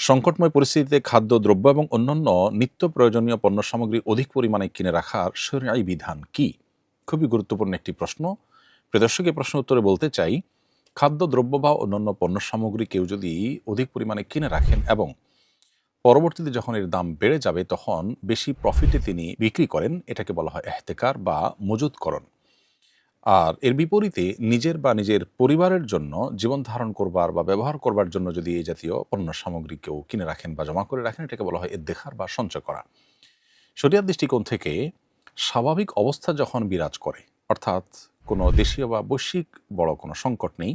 সংকটময় পরিস্থিতিতে খাদ্যদ্রব্য এবং অন্যান্য নিত্য প্রয়োজনীয় পণ্য সামগ্রী অধিক পরিমাণে কিনে রাখার শরীয়ী বিধান কি? খুবই গুরুত্বপূর্ণ একটি প্রশ্ন। প্রিয় দর্শক, এই প্রশ্ন উত্তরে বলতে চাই, খাদ্যদ্রব্য বা অন্যান্য পণ্য সামগ্রী কেউ যদি অধিক পরিমাণে কিনে রাখেন এবং পরবর্তীতে যখন এর দাম বেড়ে যাবে তখন বেশি প্রফিটে তিনি বিক্রি করেন, এটাকে বলা হয় এহতেকার বা মজুতকরণ। আর এর বিপরীতে নিজের বা নিজের পরিবারের জন্য জীবন ধারণ করবার বা ব্যবহার করবার জন্য যদি এই জাতীয় পণ্য সামগ্রী কেউ কিনে রাখেন বা জমা করে রাখেন, এটাকে বলা হয় ইদ্দেখার বা সঞ্চয় করা। শরিয়ার দৃষ্টিকোণ থেকে স্বাভাবিক অবস্থা যখন বিরাজ করে, অর্থাৎ কোনো দেশীয় বা বৈশ্বিক বড় কোনো সংকট নেই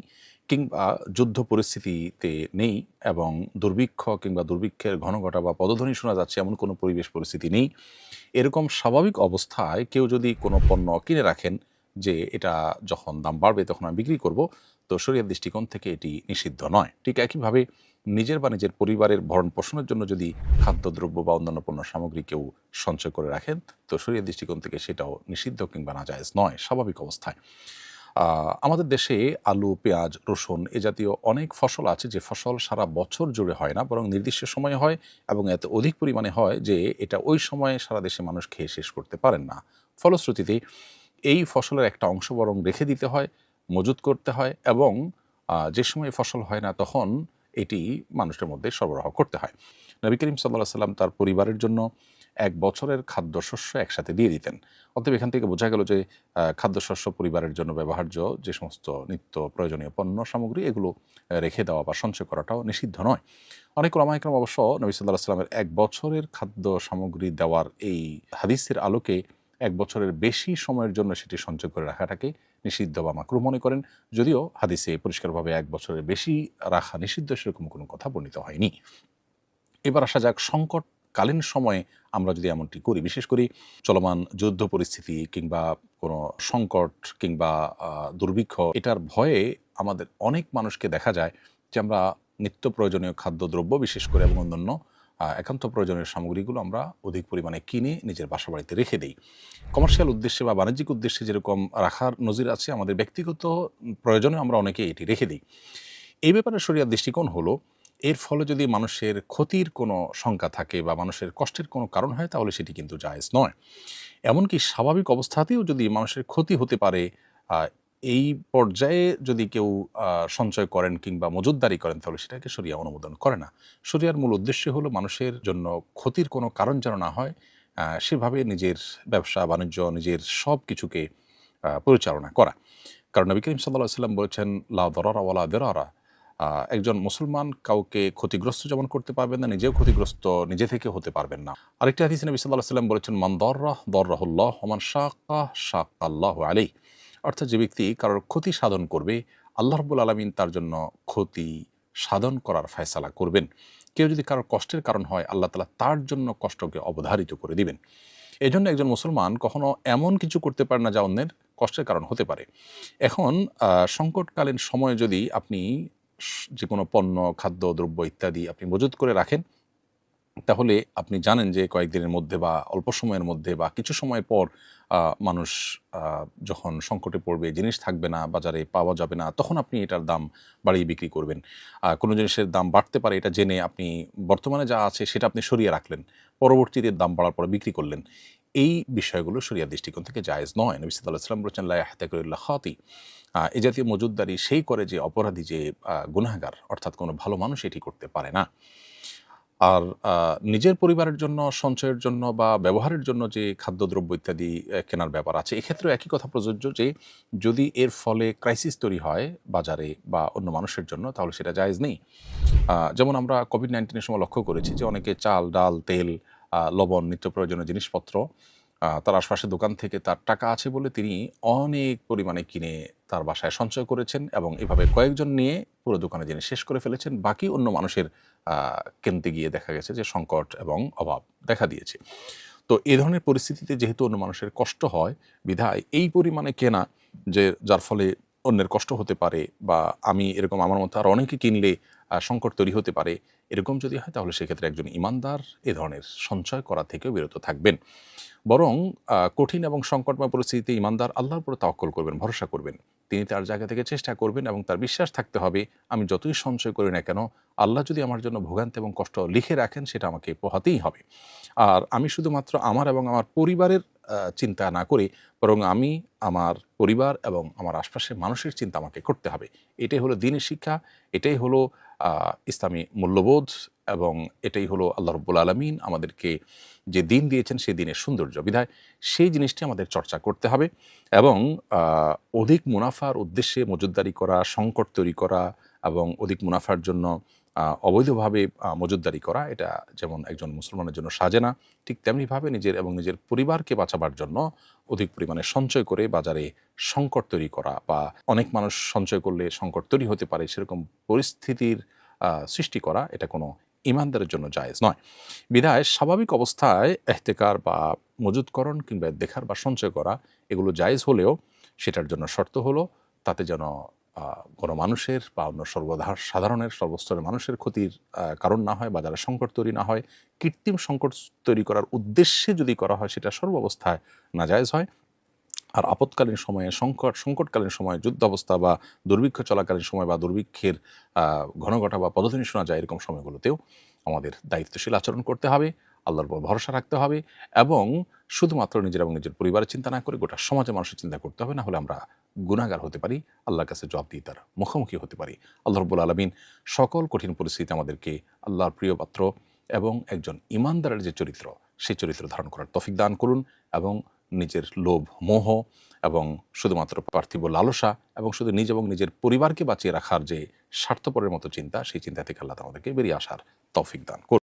কিংবা যুদ্ধ পরিস্থিতিতে নেই এবং দুর্ভিক্ষ কিংবা দুর্ভিক্ষের ঘন ঘটা বা পদধ্বনি শোনা যাচ্ছে এমন কোনো পরিবেশ পরিস্থিতি নেই, এরকম স্বাভাবিক অবস্থায় কেউ যদি কোনো পণ্য কিনে রাখেন যে এটা যখন দাম বাড়বে তখন আমি বিক্রি করব, তো শরিয়ার দৃষ্টিকোণ থেকে এটি নিষিদ্ধ নয়। ঠিক একইভাবে নিজের বা নিজের পরিবারের ভরণ পোষণের জন্য যদি খাদ্যদ্রব্য বা অন্যান্য পণ্য সামগ্রী কেউ সঞ্চয় করে রাখেন, তো শরিয়ার দৃষ্টিকোণ থেকে সেটাও নিষিদ্ধ কিংবা নাজায়েজ নয় স্বাভাবিক অবস্থায়। আমাদের দেশে আলু, পেঁয়াজ, রসুন এ জাতীয় অনেক ফসল আছে যে ফসল সারা বছর জুড়ে হয় না, বরং নির্দিষ্ট সময়ে হয় এবং এত অধিক পরিমাণে হয় যে এটা ওই সময়ে সারা দেশে মানুষ খেয়ে শেষ করতে পারেন না। ফলশ্রুতিতে এই ফসলের একটা অংশ বরং রেখে দিতে হয়, মজুত করতে হয় এবং যে সময় ফসল হয় না তখন এটি মানুষের মধ্যে সরবরাহ করতে হয়। নবী করিম সাল্লাল্লাহু আলাইহি ওয়াসাল্লাম তার পরিবারের জন্য ১ বছরের খাদ্যশস্য একসাথে দিয়ে দিতেন। অতএব এখান থেকে বোঝা গেল যে খাদ্যশস্য পরিবারের জন্য ব্যবহার্য যে সমস্ত নিত্য প্রয়োজনীয় পণ্য সামগ্রী এগুলো রেখে দেওয়া বা সঞ্চয় করাটাও নিষিদ্ধ নয়। অনেক উলামা ইকরাম অবশ্য নবী সাল্লাল্লাহু আলাইহি ওয়াসাল্লামের ১ বছরের খাদ্য সামগ্রী দেওয়ার এই হাদিসের আলোকে ১ বছরের বেশি সময়ের জন্য সেটি সঞ্চয় করে রাখাটাকে নিষিদ্ধ বা মাকরুহ মনে করেন। যদিও হাদিসে পরিষ্কারভাবে ১ বছরের বেশি রাখা নিষিদ্ধ সেরকম কোনো কথা বর্ণিত হয়নি। এবার আসা যাক, সংকটকালীন সময়ে আমরা যদি এমনটি করি, বিশেষ করে চলমান যুদ্ধ পরিস্থিতি কিংবা কোনো সংকট কিংবা দুর্ভিক্ষ, এটার ভয়ে আমাদের অনেক মানুষকে দেখা যায় যে আমরা নিত্য প্রয়োজনীয় খাদ্যদ্রব্য বিশেষ করে এবং অন্যান্য একান্ত প্রয়োজনীয় সামগ্রীগুলো আমরা অধিক পরিমাণে কিনে নিজের বাসাবাড়িতে রেখে দেই। কমার্শিয়াল উদ্দেশ্যে বা বাণিজ্যিক উদ্দেশ্যে যেরকম রাখার নজির আছে, আমাদের ব্যক্তিগত প্রয়োজনে আমরা অনেকে এটি রেখে দিই। এই ব্যাপারে শরিয়ার দৃষ্টিকোণ হলো, এর ফলে যদি মানুষের ক্ষতির কোনো শঙ্কা থাকে বা মানুষের কষ্টের কোনো কারণ হয় তাহলে সেটি কিন্তু জায়েজ নয়। এমনকি স্বাভাবিক অবস্থাতেও যদি মানুষের ক্ষতি হতে পারে, আ এই পর্যায়ে যদি কেউ সঞ্চয় করেন কিংবা মজুতদারি করেন তাহলে সেটাকে শরিয়া অনুমোদন করে না। শরিয়ার মূল উদ্দেশ্য হলো মানুষের জন্য ক্ষতির কোনো কারণ যেন না হয়, সেভাবে নিজের ব্যবসা-বাণিজ্য, নিজের সবকিছুকে পরিচালনা করা। কারণ নবী করিম সাল্লাল্লাহু আলাইহি ওয়াসাল্লাম বলেছেন, লা দরারা ওয়ালা দিরারা। একজন মুসলমান কাউকে ক্ষতিগ্রস্ত যেমন করতে পারবেন না, নিজেও ক্ষতিগ্রস্ত নিজে থেকে হতে পারবেন না। আরেকটি হাদিসে নবী সাল্লাল্লাহু আলাইহি ওয়াসাল্লাম বলেছেন, মান দররাহ দররাহুল্লাহ ওয়া মান শাক্কা শাক্কাল্লাহু আলাইহি। অর্থাৎ যে ব্যক্তি কারোর ক্ষতি সাধন করবে, আল্লাহ রাব্বুল আলামিন তার জন্য ক্ষতি সাধন করার ফয়সালা করবেন। কেউ যদি কারোর কষ্টের কারণ হয়, আল্লাহ তাআলা তার জন্য কষ্টকে অবধারিত করে দিবেন। এজন্য একজন মুসলমান কখনো এমন কিছু করতে পারে না যা অন্যের কষ্টের কারণ হতে পারে। এখন সংকটকালীন সময়ে যদি আপনি যেকোনো পণ্য, খাদ্য-দ্রব্য ইত্যাদি আপনি মজুত করে রাখেন, তাহলে আপনি জানেন যে কয়েকদিনের মধ্যে বা অল্প সময়ের মধ্যে বা কিছু সময় পর মানুষ আ যখন সংকটে পড়বে, জিনিস থাকবে না, বাজারে পাওয়া যাবে না, তখন আপনি এটার দাম বাড়িয়ে বিক্রি করবেন। কোনো জিনিসের দাম বাড়তে পারে এটা জেনে আপনি বর্তমানে যা আছে সেটা আপনি সরিয়ে রাখলেন। পরবর্তীতে দাম বাড়ার পরে বিক্রি করলেন। এই বিষয়গুলো শরিয়ার দৃষ্টিকোণ থেকে জায়েজ নয়। নবী সাল্লাল্লাহু আলাইহি ওয়াসাল্লাম বলেছেন, লা ইয়াহতাকিরু ইল্লা খাতি। এ জাতীয় মজুতদারি সেই করে যে অপরাধী, যে গুনাহগার, অর্থাৎ কোনো ভালো মানুষ এটি করতে পারে না। আর নিজের পরিবারের জন্য, সঞ্চয়ের জন্য বা ব্যবহারের জন্য যে খাদ্যদ্রব্য ইত্যাদি কেনার ব্যাপার আছে, এক্ষেত্রেও একই কথা প্রযোজ্য যে যদি এর ফলে ক্রাইসিস তৈরি হয় বাজারে বা অন্য মানুষের জন্য তাহলে সেটা জায়েজ নেই। যেমন আমরা কোভিড-19 এর সময় লক্ষ্য করেছি যে অনেকে চাল, ডাল, তেল, লবণ, নিত্য প্রয়োজনীয় জিনিসপত্র তার আশপাশের দোকান থেকে তার টাকা আছে বলে তিনি অনেক পরিমাণে কিনে তার বাসায় সঞ্চয় করেছেন এবং এভাবে কয়েকজন নিয়ে পুরো দোকানে জিনিস শেষ করে ফেলেছেন। বাকি অন্য মানুষের কিনতে গিয়ে দেখা গেছে যে সংকট এবং অভাব দেখা দিয়েছে। তো এ ধরনের পরিস্থিতিতে যেহেতু অন্য মানুষের কষ্ট হয়, বিধায় এই পরিমাণে কেনা যে যার ফলে অন্যের কষ্ট হতে পারে বা আমি এরকম আমার মতো আরও অনেকে কিনলে সংকট তৈরি হতে পারে, এরকম যদি হয় তাহলে সেক্ষেত্রে একজন ঈমানদার এ ধরনের সঞ্চয় করা থেকেও বিরত থাকবেন। বরং কঠিন এবং সংকটময় পরিস্থিতিতে ঈমানদার আল্লাহর উপর তাওয়াক্কুল করবেন, ভরসা করবেন। তিনি তার জায়গা থেকে চেষ্টা করবেন এবং তার বিশ্বাস থাকতে হবে আমি যতই সঞ্চয় করি না কেন আল্লাহ যদি আমার জন্য ভোগান্তি এবং কষ্ট লিখে রাখেন সেটা আমাকে পোহাতেই হবে। আর আমি শুধুমাত্র আমার এবং আমার পরিবারের চিন্তা না করে বরং আমি আমার পরিবার এবং আমার আশপাশের মানুষের চিন্তা আমাকে করতে হবে। এটাই হলো দ্বীনের শিক্ষা, এটাই হলো ইসলামী মূল্যবোধ এবং এটাই হলো আল্লাহ রাব্বুল আলামিন আমাদেরকে যে দিন দিয়েছেন সেই দিনের সৌন্দর্য। বিধায় সেই জিনিসটি আমাদের চর্চা করতে হবে এবং অধিক মুনাফার উদ্দেশ্যে মজুতদারি করা, সংকট তৈরি করা এবং অধিক মুনাফার জন্য অবৈধভাবে মজুতদারি করা এটা যেমন একজন মুসলমানের জন্য সাজে না, ঠিক তেমনিভাবে নিজের এবং নিজের পরিবারকে বাঁচাবার জন্য অধিক পরিমাণে সঞ্চয় করে বাজারে সংকট তৈরি করা বা অনেক মানুষ সঞ্চয় করলে সংকট তৈরি হতে পারে সেরকম পরিস্থিতির সৃষ্টি করা এটা কোনো ইমানদারের জন্য জায়েজ নয়। বিধায় স্বাভাবিক অবস্থায় এহতেকার বা মজুতকরণ কিংবা দেখার বা সঞ্চয় করা এগুলো জায়েজ হলেও সেটার জন্য শর্ত হলো তাতে যেন কোনো মানুষের বা অন্য সাধারণের সর্বস্তরের মানুষের ক্ষতির কারণ না হয়, বাজারে সংকট তৈরি না হয়। কৃত্রিম সংকট তৈরি করার উদ্দেশ্যে যদি করা হয় সেটা সর্বাবস্থায় নাজায়েজ হয়। আর আপৎকালীন সময়ে সংকটকালীন সময়ে যুদ্ধ অবস্থা বা দুর্ভিক্ষ চলাকালীন সময় বা দুর্ভিক্ষের ঘনঘটা বা পদধ্বনি শোনা যায় এরকম সময়গুলোতেও আমাদের দায়িত্বশীল আচরণ করতে হবে, আল্লাহর উপর ভরসা রাখতে হবে এবং শুধুমাত্র নিজের এবং নিজের পরিবারের চিন্তা না করে গোটা সমাজে মানুষের চিন্তা করতে হবে, না হলে আমরা গুনাহগার হতে পারি, আল্লাহর কাছে জবাবদিহিতার মুখোমুখি হতে পারি। আল্লাহ রাব্বুল আলামিন সকল কঠিন পরিস্থিতিতে আমাদেরকে আল্লাহর প্রিয় পাত্র এবং একজন ঈমানদারের যে চরিত্র সেই চরিত্র ধারণ করার তৌফিক দান করুন এবং নিজের লোভ মোহ এবং শুধুমাত্র পার্থিব লালসা এবং শুধু নিজ এবং নিজের পরিবারকে বাঁচিয়ে রাখার যে স্বার্থপরের মতো চিন্তা সেই চিন্তা থেকে আল্লাহ আমাদেরকে বেরিয়ে আসার তৌফিক দান করুন।